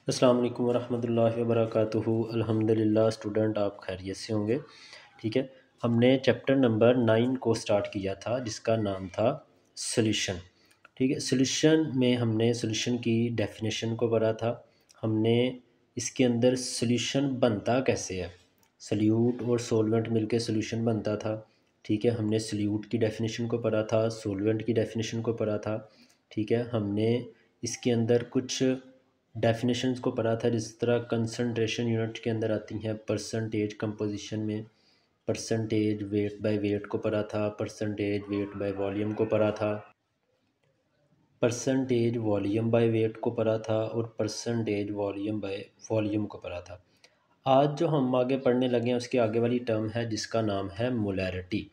अस्सलाम वालेकुम वरहमतुल्लाहि वबरकातुहू। अल्हम्दुलिल्लाह स्टूडेंट आप खैरियत से होंगे। ठीक है, हमने चैप्टर नंबर 9 को स्टार्ट किया था जिसका नाम था सॉल्यूशन। ठीक है, सॉल्यूशन में हमने सॉल्यूशन की डेफिनेशन को पढ़ा था। हमने इसके अंदर सॉल्यूशन बनता कैसे है, सल्यूट और सॉल्वेंट मिलके सॉल्यूशन बनता था। ठीक है, हमने सल्यूट की डेफिनेशन को पढ़ा था, सॉल्वेंट की डेफिनेशन को पढ़ा था। ठीक है, हमने इसके अंदर कुछ डेफिनेशंस को पढ़ा था, जिस तरह कंसंट्रेशन यूनिट के अंदर आती हैं परसेंटेज कंपोजिशन में, परसेंटेज वेट बाय वेट को पढ़ा था, परसेंटेज वेट बाय वॉल्यूम को पढ़ा था, परसेंटेज वॉल्यूम बाय वेट को पढ़ा था और परसेंटेज वॉल्यूम बाय वॉल्यूम को पढ़ा था। आज जो हम आगे पढ़ने लगे हैं उसके आगे वाली टर्म है जिसका नाम है मोलैरिटी।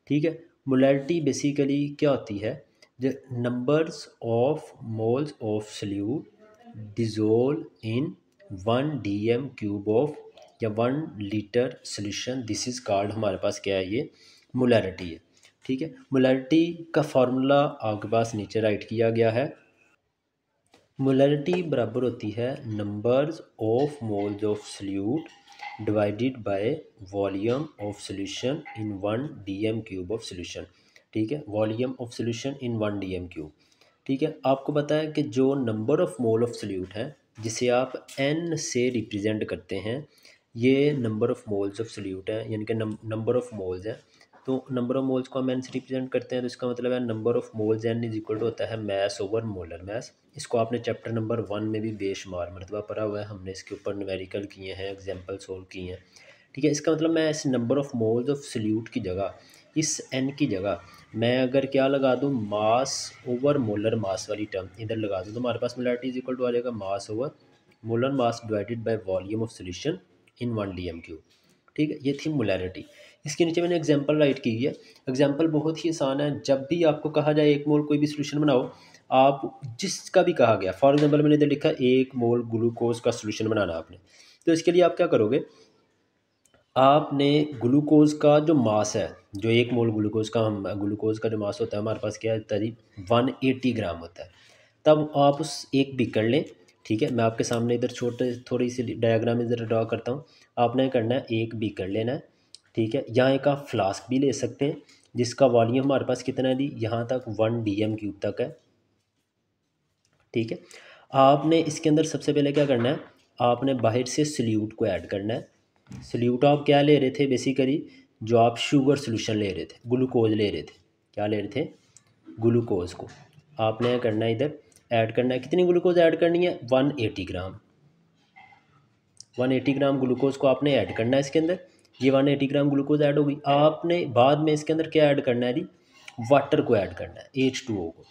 ठीक है, मोलैरिटी बेसिकली क्या होती है, the numbers of moles of salute dissolve in 1 dm³ of या 1 litre solution, this is called, हमारे पास क्या है, ये मोलैरिटी है। ठीक है, मोलैरिटी का फार्मूला आपके पास नीचे राइट किया गया है। मोलैरिटी बराबर होती है numbers of moles of solute divided by volume of solution in 1 dm³ of solution. ठीक है, volume of solution in 1 dm³। ठीक है, आपको पता है कि जो number of mole of solute है जिसे आप n से रिप्रेजेंट करते हैं, ये number of moles of solute है, यानी कि नंबर ऑफ मोल्स है। तो नंबर ऑफ मोल्स को हम n से रिप्रेजेंट करते हैं, तो इसका मतलब है number of moles n is equal to होता है मैस ओवर मोलर मैस। इसको आपने चैप्टर नंबर 1 में भी बेशुमार मरतबा पढ़ा हुआ है, हमने इसके ऊपर न्यूमेरिकल किए हैं, एग्जाम्पल सोल्व किए हैं। ठीक है, इसका मतलब मैं इस number of moles of salute की जगह, इस n की जगह मैं अगर क्या लगा दूँ, मास ओवर मोलर मास वाली टर्म इधर लगा दूँ, तो हमारे पास मोलैरिटी इज इक्वल टू आ जाएगा मास over molar mass divided by volume of solution in 1 dm³। ठीक है, ये थी मोलैरिटी। इसके नीचे मैंने एग्जांपल राइट की है। एग्जांपल बहुत ही आसान है, जब भी आपको कहा जाए 1 मोल कोई भी सॉल्यूशन बनाओ, आप जिसका भी कहा गया, फॉर एग्जांपल मैंने इधर लिखा 1 मोल ग्लूकोज का सॉल्यूशन बनाना आपने, तो इसके लिए आप क्या करोगे, आपने ग्लूकोज का जो मास है, जो 1 मोल ग्लूकोज का जो मास होता है हमारे पास क्या है, करीब 180 ग्राम होता है। तब आप उस एक बीकर लें। ठीक है, मैं आपके सामने इधर छोटे थोड़ी सी डायग्राम इधर ड्रा करता हूँ। आपने करना है, एक बीकर लेना है। ठीक है, यहाँ एक आप फ्लास्क भी ले सकते हैं जिसका वॉल्यूम हमारे पास कितना है दी, यहाँ तक 1 dm³ तक है। ठीक है, आपने इसके अंदर सबसे पहले क्या करना है, आपने बाहर से सल्यूट को ऐड करना है। सल्यूट आप क्या ले रहे थे, बेसिकली जो आप शुगर सोल्यूशन ले रहे थे, ग्लूकोज ले रहे थे, क्या ले रहे थे, ग्लूकोज को आपने करना है इधर ऐड करना है। कितनी ग्लूकोज ऐड करनी है, 180 ग्राम। 180 ग्राम ग्लूकोज को आपने ऐड करना है इसके अंदर। ये 180 ग्राम ग्लूकोज ऐड होगी। आपने बाद में इसके अंदर क्या ऐड करना है जी, वाटर को ऐड करना है, H2O को,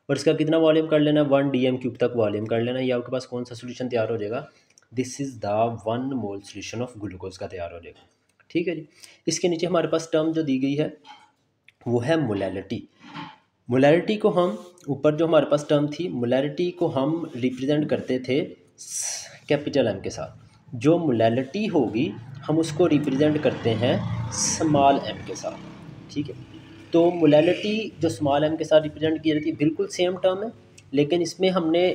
और इसका कितना वॉल्यूम कर लेना है, 1 dm³ तक वॉल्यूम कर लेना है। ये आपके पास कौन सा सोल्यूशन तैयार हो जाएगा, this is the 1 mole solution of glucose का तैयार हो जाएगा। ठीक है जी, इसके नीचे हमारे पास टर्म जो दी गई है वो है मोलैरिटी। मोलैरिटी को हम, ऊपर जो हमारे पास टर्म थी, मोलैरिटी को हम रिप्रेजेंट करते थे कैपिटल M के साथ। जो मोलैरिटी होगी हम उसको रिप्रेजेंट करते हैं स्मॉल m के साथ। ठीक है, तो मोलैरिटी जो स्मॉल m के साथ रिप्रेजेंट की जाती है, बिल्कुल सेम टर्म है, लेकिन इसमें हमने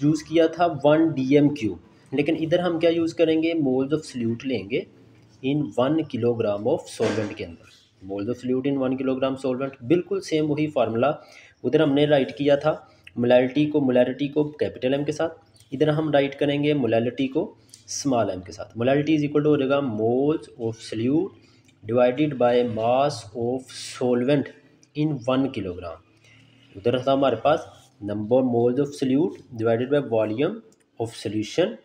यूज़ किया था 1 dm³, लेकिन इधर हम क्या यूज़ करेंगे, मोल्स ऑफ सल्यूट लेंगे इन 1 किलोग्राम ऑफ सॉल्वेंट के अंदर। Moles of salute in 1 kilogram solvent, बिल्कुल सेम वही फार्मूला उधर हमने राइट किया था। मोलैरिटी को कैपिटल M के साथ, इधर हम राइट करेंगे मोलैरिटी को स्मॉल m के साथ। मोलैरिटी इज इक्वल टू हो जाएगा moles of solute divided by mass of solvent in 1 kilogram. उधर था हमारे पास number moles of solute divided by volume of solution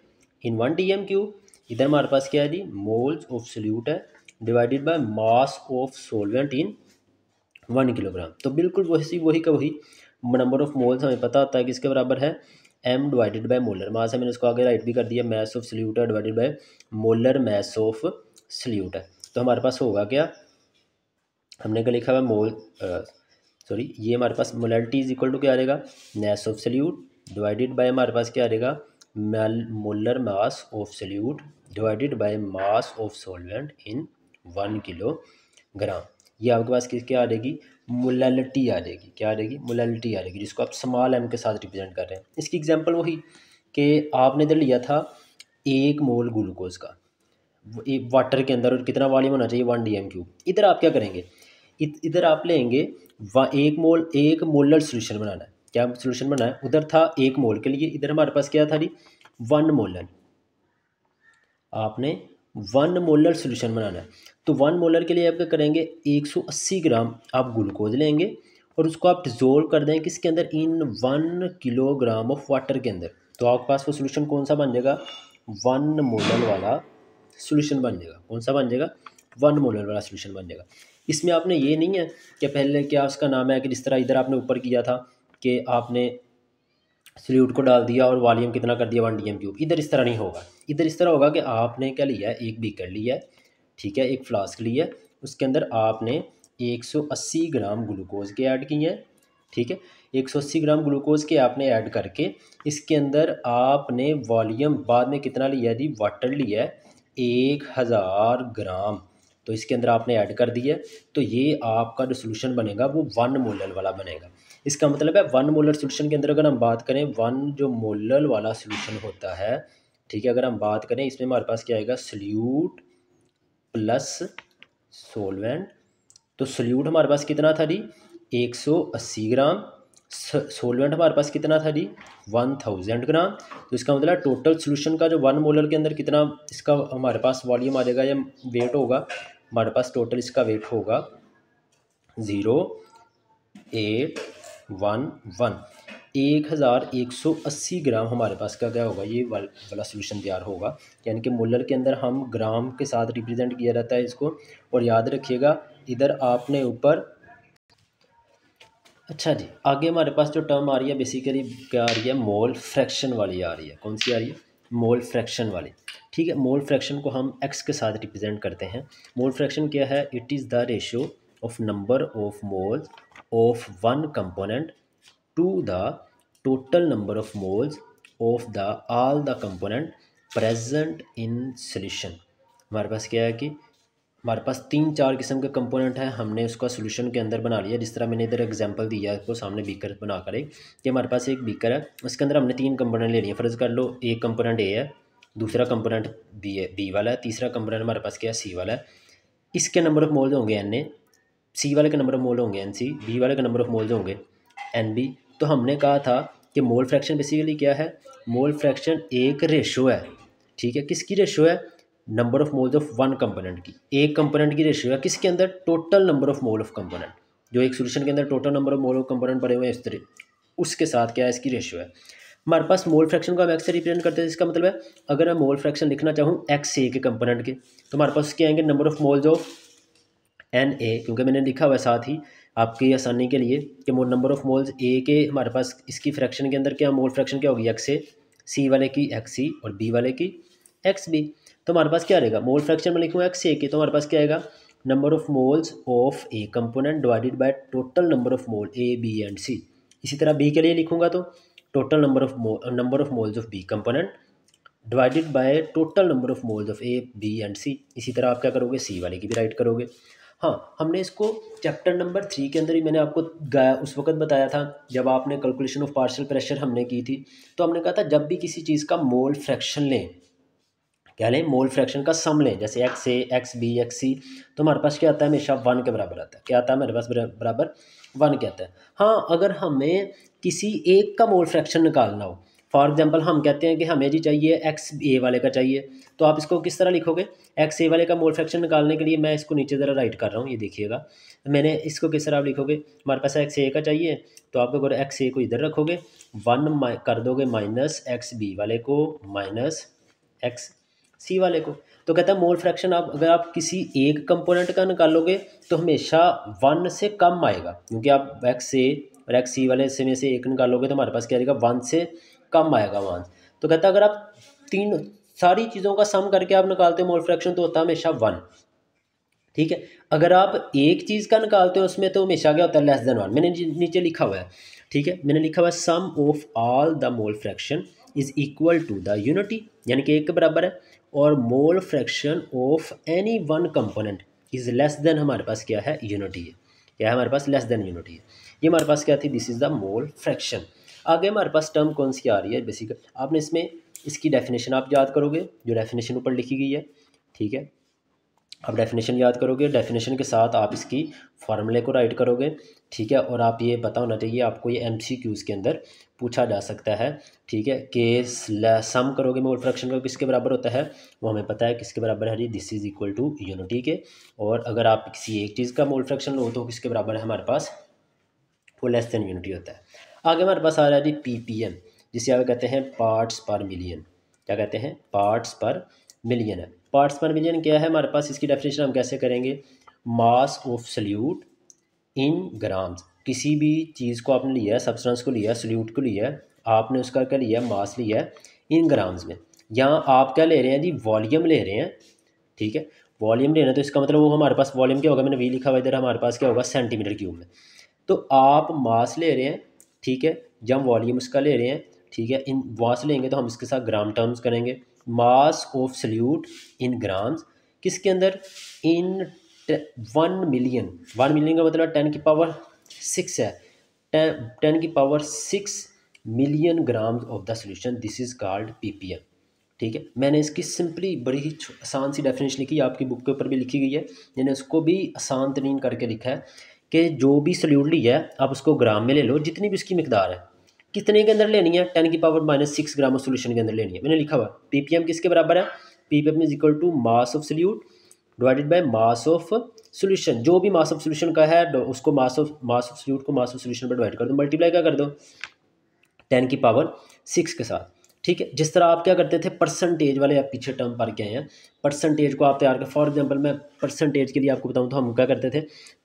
in 1 dm³। इधर हमारे पास क्या है जी, मोल्स ऑफ सल्यूट है divided by mass of solvent in 1 kilogram. तो बिल्कुल वही का वही नंबर ऑफ मोल्स हमें पता होता है कि इसके बराबर है m divided by molar mass है। मैंने इसको आगे राइट भी कर दिया, मैस ऑफ सल्यूट है divided by molar mass of solute है। तो हमारे पास होगा क्या, हमने क्या लिखा हुआ मोल, सॉरी, ये हमारे पास मोलैरिटी इज इक्वल टू क्या आ जाएगा, mass of solute divided bye हमारे पास क्या आ जाएगा, molar mass of solute divided by mass of solvent in 1 kilogram. ये आपके पास क्या आ जाएगी, मोलैलिटी आ जाएगी। क्या आ जाएगी, मोलैलिटी आ जाएगी, जिसको आप स्मॉल m के साथ रिप्रेजेंट कर रहे हैं। इसकी एग्जांपल वही, कि आपने इधर लिया था 1 मोल ग्लूकोज का वाटर के अंदर, और कितना वॉल्यूम होना चाहिए 1 dm³। इधर आप क्या करेंगे, इधर आप लेंगे 1 मोलर सोल्यूशन बनाना है। क्या सोल्यूशन बनाना है, उधर था 1 मोल के लिए, इधर हमारे पास क्या था जी 1 मोलर। आपने 1 मोलर सोल्यूशन बनाना है, तो 1 मोलर के लिए आप क्या करेंगे 180 ग्राम आप ग्लूकोज लेंगे और उसको आप डिज़ोल्व कर दें किसके अंदर, इन 1 किलोग्राम ऑफ वाटर के अंदर। तो आपके पास वो सोल्यूशन कौन सा बन जाएगा, 1 मोलर वाला सोल्यूशन बन जाएगा। कौन सा बन जाएगा, 1 मोलर वाला सोल्यूशन बन जाएगा। इसमें आपने ये नहीं है कि पहले क्या उसका नाम है कि जिस तरह इधर आपने ऊपर किया था कि आपने सल्यूट को डाल दिया और वॉल्यूम कितना कर दिया 1 dm³। इधर इस तरह नहीं होगा, इधर इस तरह होगा कि आपने क्या लिया है, एक बीकर लिया है, ठीक है, एक फ्लास्क लिया है, उसके अंदर आपने 180 ग्राम ग्लूकोज के ऐड किए हैं, ठीक है। 180 ग्राम ग्लूकोज के आपने ऐड करके इसके अंदर आपने वॉल्यूम बाद में कितना लिया है जी, वाटर लिया है 1000 ग्राम, तो इसके अंदर आपने ऐड कर दिया। तो ये आपका जो सोल्यूशन बनेगा वो 1 मोलर वाला बनेगा। इसका मतलब है 1 मोलर सोल्यूशन के अंदर अगर हम बात करें 1 जो मोलर वाला सोल्यूशन होता है, ठीक है, अगर हम बात करें इसमें हमारे पास क्या आएगा, सल्यूट प्लस सोलवेंट। तो सल्यूट हमारे पास कितना था जी 180 ग्राम, सोलवेंट हमारे पास कितना था जी 1000 ग्राम। तो इसका मतलब टोटल सोल्यूशन का जो 1 मोलर के अंदर कितना इसका हमारे पास वॉल्यूम आ जाएगा या वेट होगा, हमारे पास टोटल इसका वेट होगा 0.811 1180 ग्राम हमारे पास का क्या होगा, ये वाला सोल्यूशन तैयार होगा। यानी कि मोलर के अंदर हम ग्राम के साथ रिप्रेजेंट किया जाता है इसको। और याद रखिएगा इधर आपने ऊपर, अच्छा जी, आगे हमारे पास जो टर्म आ रही है बेसिकली क्या आ रही है, मोल फ्रैक्शन वाली आ रही है। कौन सी आ रही है, मोल फ्रैक्शन वाली, ठीक है। मोल फ्रैक्शन को हम एक्स के साथ रिप्रेजेंट करते हैं। मोल फ्रैक्शन क्या है, it is the ratio of number of moles of one component to the total number of moles of the all the component present in solution. हमारे पास क्या है कि हमारे पास 3-4 किस्म के कंपोनेंट हैं, हमने उसका सोल्यूशन के अंदर बना लिया। जिस तरह मैंने इधर एग्जांपल दिया है आपको सामने बीकर बना कर, एक कि हमारे पास एक बीकर है, उसके अंदर हमने 3 कंपोनेंट ले लिए। फ़र्ज़ कर लो एक कंपोनेंट ए है, दूसरा कंपोनेंट बी है, बी वाला है, तीसरा कंपोनेंट हमारे पास क्या है, सी वाला है। इसके नंबर ऑफ मोल्स होंगे एन ए, सी वाले के नंबर ऑफ मोल होंगे एन सी, बी वाले के नंबर ऑफ मोल्स होंगे एन बी। तो हमने कहा था कि मोल फ्रैक्शन बेसिकली क्या है, मोल फ्रैक्शन एक रेशो है, ठीक है। किसकी रेशो है, number of moles of one component की, एक कंपोनेंट की रेशियो है किसके अंदर, total number of mole of component. जो एक सोल्यूशन के अंदर total number of mole of component पड़े हुए हैं इस तरह, उसके साथ क्या है, इसकी रेशियो है। हमारे पास मोल फ्रैक्शन को हम एक्स से रिप्रेजेंट करते हैं। इसका मतलब है अगर मैं मोल फ्रैक्शन लिखना चाहूँ एक्स ए के कंपोनेंट के, तो हमारे पास क्या आएंगे, number of moles of N A, क्योंकि मैंने लिखा हुआ है साथ ही आपकी आसानी के लिए कि मोल नंबर ऑफ मोल्स ए के हमारे पास इसकी फ्रैक्शन के अंदर क्या मोल फ्रैक्शन क्या होगी, एक्स ए, सी वाले की एक्स सी और बी वाले की एक्स बी। तो हमारे पास क्या रहेगा, मोल फ्रैक्शन में लिखूँ एक्स ए के, तो हमारे पास क्या आएगा, number of moles of A component divided by total number of mole A B and C. इसी तरह बी के लिए लिखूँगा तो total number of moles of B component divided by total number of moles of A B and C. इसी तरह आप क्या करोगे, सी वाले की भी राइट करोगे। हाँ, हमने इसको चैप्टर नंबर 3 के अंदर ही मैंने आपको उस वक्त बताया था जब आपने कैलकुलेशन ऑफ पार्शियल प्रेशर हमने की थी। तो हमने कहा था जब भी किसी चीज़ का मोल फ्रैक्शन लें, क्या लें, मोल फ्रैक्शन का सम लें, जैसे एक्स ए एक्स बी एक्स सी, तो हमारे पास क्या आता है, हमेशा 1 के बराबर आता है। क्या आता है हमारे पास, बराबर 1 के आता है। हाँ, अगर हमें किसी एक का मोल फ्रैक्शन निकालना हो, फॉर एग्जांपल हम कहते हैं कि हमें जी चाहिए एक्स ए वाले का चाहिए, तो आप इसको किस तरह लिखोगे, एक्स ए वाले का मोल फ्रैक्शन निकालने के लिए मैं इसको नीचे ज़रा राइट कर रहा हूँ, ये देखिएगा मैंने इसको किस तरह आप लिखोगे। हमारे पास एक्स ए का चाहिए, तो आप अगर एक्स ए को इधर रखोगे, 1 कर दोगे माइनस एक्स बी वाले को माइनस एक्स सी वाले को। तो कहता है मोल फ्रैक्शन आप अगर आप किसी एक कंपोनेंट का निकालोगे तो हमेशा 1 से कम आएगा, क्योंकि आप एक्स ए और एक्स सी वाले से में से एक निकालोगे तो हमारे पास क्या आएगा, 1 से कम आएगा 1। तो कहता है अगर आप तीन सारी चीज़ों का सम करके आप निकालते हो मोल फ्रैक्शन तो होता है हमेशा 1, ठीक है। अगर आप एक चीज़ का निकालते हो उसमें तो हमेशा क्या होता है, लेस देन 1। मैंने नीचे लिखा हुआ है, ठीक है, मैंने लिखा हुआ है sum of all the mole fraction is equal to the unity, यानी कि एक के बराबर है, और mole fraction of any one component is less than हमारे पास क्या है, यूनिटी है। क्या है हमारे पास, लेस देन यूनिटी है। ये हमारे पास क्या थी, this is the mole fraction. आगे हमारे पास टर्म कौन सी आ रही है बेसिक, आपने इसमें इसकी डेफिनेशन आप याद करोगे, जो डेफिनेशन ऊपर लिखी गई है, ठीक है। आप डेफिनेशन याद करोगे, डेफिनेशन के साथ आप इसकी फार्मूले को राइट करोगे, ठीक है। और आप ये पता होना चाहिए आपको, ये MCQs के अंदर पूछा जा सकता है, ठीक है। कि सम करोगे मोल फ्रैक्शन का किसके बराबर होता है, वो हमें पता है किसके बराबर है जी, this is equal to unity के। और अगर आप किसी एक चीज़ का मोल फ्रैक्शन लो तो किसके बराबर है हमारे पास, वो लेस देन यूनिटी होता है। आगे हमारे पास आ रहा है जी PPM, जिसे आप कहते हैं पार्ट्स पर मिलियन। क्या कहते हैं, पार्ट्स पर मिलियन है। पार्ट्स पर मिलियन क्या है हमारे पास, इसकी डेफिनेशन हम कैसे करेंगे, मास ऑफ सल्यूट इन ग्राम्स। किसी भी चीज़ को आपने लिया है, सब्सटेंस को लिया है, सल्यूट को लिया है, आपने उसका क्या लिया है, मास लिया है इन ग्राम्स में। यहाँ आप क्या ले रहे हैं जी, वॉल्यूम ले रहे हैं, ठीक है। वॉल्यूम लेना, तो इसका मतलब वो हमारे पास वॉल्यूम क्या होगा, मैंने वी लिखा हुआ इधर, हमारे पास क्या होगा, सेंटीमीटर क्यूब में। तो आप मास ले रहे हैं, ठीक है, जब हम वॉल्यूम उसका ले रहे हैं, ठीक है। इन मास लेंगे तो हम इसके साथ ग्राम टर्म्स करेंगे। मास ऑफ सल्यूट इन ग्राम्स, किसके अंदर, इन 1 मिलियन। 1 मिलियन का मतलब 10⁶ है, 10⁶ million grams of the solution, this is called PPM, ठीक है। मैंने इसकी सिंपली बड़ी ही आसान सी डेफिनेशन लिखी है, आपकी बुक के ऊपर भी लिखी गई है, मैंने उसको भी आसान तरीन करके लिखा है कि जो भी सल्यूट लिया है आप उसको ग्राम में ले लो, जितनी भी उसकी मिकदार है, कितने के अंदर लेनी है, 10⁻⁻6 ग्राम ऑफ सोल्यूशन के अंदर लेनी है, मैंने लिखा हुआ। PPM किसके बराबर है, PPM is equal to mass of solute divided by mass of solution. जो भी मास ऑफ सोल्यूशन का है उसको मास ऑफ सल्यूट को मास ऑफ सोल्यूशन पर डिवाइड कर दो, मल्टीप्लाई क्या कर दो 10⁶ के साथ, ठीक है। जिस तरह आप क्या करते थे, परसेंटेज वाले आप पीछे टर्म पढ़ के आए हैं, परसेंटेज को आप तैयार कर, फॉर एग्जांपल मैं परसेंटेज के लिए आपको बताऊं तो हम क्या करते थे,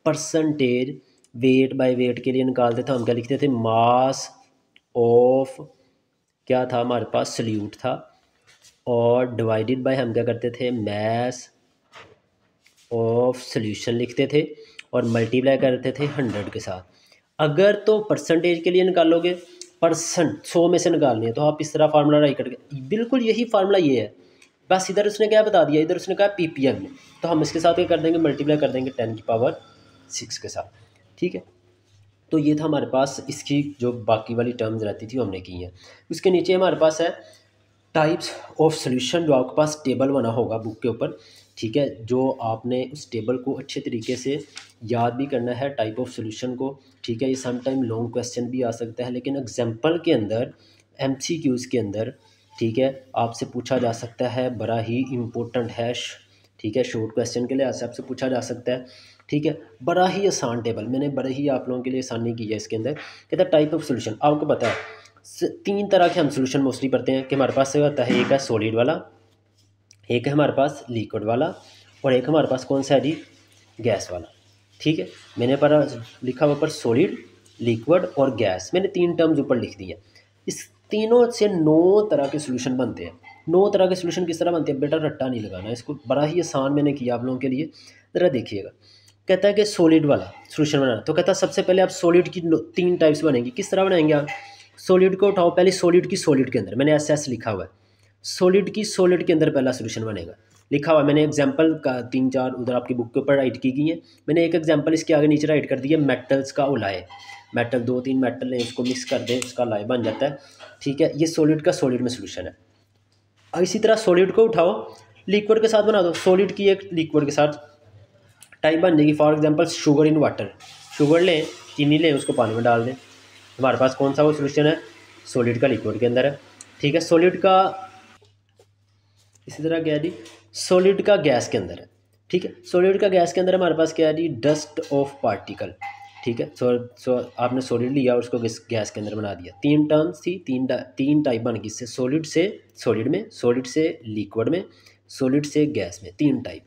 परसेंटेज वेट बाय वेट के लिए निकालते थे, हम क्या लिखते थे, मास ऑफ, क्या था हमारे पास, सल्यूट था, और डिवाइडेड बाय हम क्या करते थे, मैस ऑफ सॉल्यूशन लिखते थे, और मल्टीप्लाई करते थे 100 के साथ। अगर तो परसेंटेज के लिए निकालोगे, परसेंट 100 में से निकालनी है, तो आप इस तरह फार्मूला राइट करके, बिल्कुल यही फार्मूला ये है, बस इधर उसने क्या बता दिया, इधर उसने कहा PPM में, तो हम इसके साथ क्या कर देंगे, मल्टीप्लाई कर देंगे 10⁶ के साथ, ठीक है। तो ये था हमारे पास, इसकी जो बाकी वाली टर्म्स रहती थी वो हमने की हैं। उसके नीचे हमारे पास है टाइप्स ऑफ सॉल्यूशन, जो आपके पास टेबल बना होगा बुक के ऊपर, ठीक है, जो आपने उस टेबल को अच्छे तरीके से याद भी करना है, टाइप ऑफ सॉल्यूशन को, ठीक है। ये सम टाइम लॉन्ग क्वेश्चन भी आ सकता है, लेकिन एग्जांपल के अंदर, MCQs के अंदर, ठीक है, आपसे पूछा जा सकता है, बड़ा ही इम्पोर्टेंट है, ठीक है, शॉर्ट क्वेश्चन के लिए आपसे पूछा जा सकता है, ठीक है। बड़ा ही आसान टेबल, मैंने बड़े ही आप लोगों के लिए आसानी की है इसके अंदर। कहता है टाइप ऑफ सॉल्यूशन, आपको पता है 3 तरह के हम सॉल्यूशन मोस्टली पढ़ते हैं, कि हमारे पास से होता है, एक है सॉलिड वाला, एक है हमारे पास लिक्विड वाला, और एक हमारे पास कौन सा है जी, गैस वाला, ठीक है। मैंने पर लिखा हुआ पर सॉलिड, लिक्विड और गैस, मैंने 3 टर्म्स ऊपर लिख दी है। इस तीनों से 9 तरह के सॉल्यूशन बनते हैं। 9 तरह के सॉल्यूशन किस तरह बनते हैं, बेटा रट्टा नहीं लगाना, इसको बड़ा ही आसान मैंने किया आप लोगों के लिए, ज़रा देखिएगा। कहता है कि सॉलिड वाला सॉल्यूशन बनाना, तो कहता है सबसे पहले आप सॉलिड की 3 टाइप्स बनेंगी, किस तरह बनाएंगे आप, सॉलिड को उठाओ, पहले सॉलिड की सॉलिड के अंदर, मैंने SS लिखा हुआ है, सॉलिड की सॉलिड के अंदर पहला सॉल्यूशन बनेगा, लिखा हुआ है मैंने, एग्जांपल का 3-4 उधर आपकी बुक के ऊपर राइट की गई है, मैंने एक एग्जांपल इसके आगे नीचे राइट कर दिया, मेटल्स का उलाय, मेटल 2-3 मेटल है, उसको मिक्स कर दें, उसका लाय बन जाता है, ठीक है। ये सॉलिड का सॉलिड में सॉल्यूशन है। और इसी तरह सॉलिड को उठाओ, लिक्विड के साथ बना दो, सॉलिड की एक लिक्विड के साथ टाइप बन जाएगी, for example sugar in water, sugar लें, चीनी लें, उसको पानी में डाल दें, हमारे पास कौन सा वो सॉल्यूशन है, सॉलिड का लिक्विड के अंदर है, ठीक है। सॉलिड का इसी तरह क्या है जी, सॉलिड का गैस के अंदर है, ठीक है। सॉलिड का गैस के अंदर हमारे पास क्या है जी, डस्ट ऑफ पार्टिकल, ठीक है। सो आपने सॉलिड लिया और उसको गैस के अंदर बना दिया, 3 टर्म्स थी, 3 टाइप बन गई, इससे सॉलिड से सॉलिड में, सॉलिड से लिक्विड में, सॉलिड से गैस में, 3 टाइप।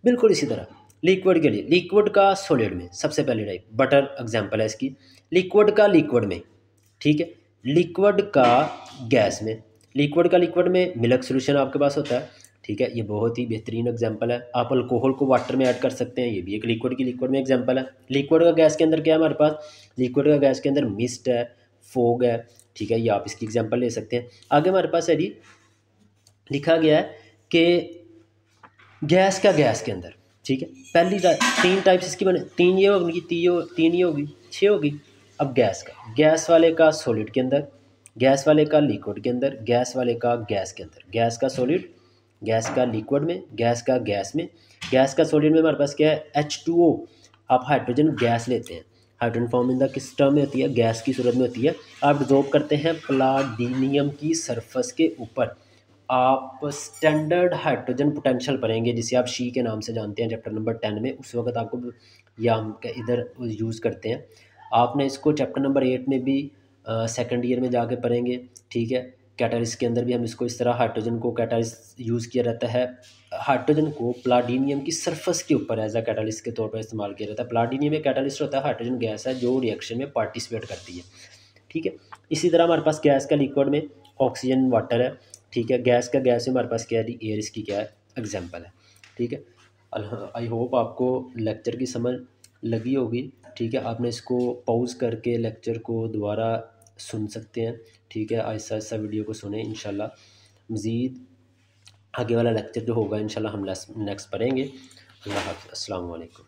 बिल्कुल इसी तरह लिक्विड के लिए, लिक्विड का सॉलिड में सबसे पहले टाइप, बटर एग्जांपल है इसकी, लिक्विड का लिक्विड में, ठीक है, लिक्विड का गैस में, लिक्विड का लिक्विड में मिल्क सॉल्यूशन आपके पास होता है, ठीक है। ये बहुत ही बेहतरीन एग्जांपल है। आप अल्कोहल को वाटर में ऐड कर सकते हैं, ये भी एक लिक्विड की लिक्विड में एग्जांपल है। लिक्विड का गैस के अंदर क्या है हमारे पास, लिक्विड का गैस के अंदर मिस्ट है, फोग है, ठीक है, ये आप इसकी एग्जांपल ले सकते हैं। आगे हमारे पास है जी, लिखा गया है कि गैस का गैस के अंदर, ठीक है, पहली 3 टाइप्स इसकी बने, 3 ये होगी, 3 ये होगी, 6 होगी। अब गैस का, गैस वाले का सॉलिड के अंदर, गैस वाले का लिक्विड के अंदर, गैस वाले का गैस के अंदर, गैस का सॉलिड, गैस का लिक्विड में, गैस का गैस में, गैस का सॉलिड में हमारे पास क्या है H2O। आप हाइड्रोजन गैस लेते हैं, हाइड्रोजन फॉर्म इन द किस टर्म में होती है, गैस की सूरत में होती है। आप डिजोल्व करते हैं प्लाटिनियम की सरफेस के ऊपर, आप स्टैंडर्ड हाइड्रोजन पोटेंशियल पढ़ेंगे जिसे आप शी के नाम से जानते हैं चैप्टर नंबर 10 में। उस वक्त आपको या हम इधर यूज़ करते हैं। आपने इसको चैप्टर नंबर 8 में भी सेकंड ईयर में जाके पढ़ेंगे, ठीक है। कैटालिस्ट के अंदर भी हम इसको इस तरह हाइड्रोजन को कैटालिस्ट यूज़ किया रहता है। हाइड्रोजन को प्लाटिनियम की सरफेस के ऊपर एज अ कैटालिस्ट के तौर पर इस्तेमाल किया जाता है। प्लाटिनियम एक कैटालिस्ट होता है, हाइड्रोजन गैस है जो रिएक्शन में पार्टिसिपेट करती है, ठीक है। इसी तरह हमारे पास गैस का लिक्विड में ऑक्सीजन वाटर है, ठीक है। गैस का गैस में हमारे पास क्या है, एयर इसकी क्या है, एग्जाम्पल है, ठीक है। आई होप आपको लेक्चर की समझ लगी होगी, ठीक है। आपने इसको पॉज करके लेक्चर को दोबारा सुन सकते हैं, ठीक है। आहिस्ता आहिस्ता वीडियो को सुने, इंशाल्लाह मज़ीद आगे वाला लेक्चर जो होगा इंशाल्लाह हम नेक्स्ट पढ़ेंगे। अल्लाह हाफ़िज़, अस्सलाम वालेकुम।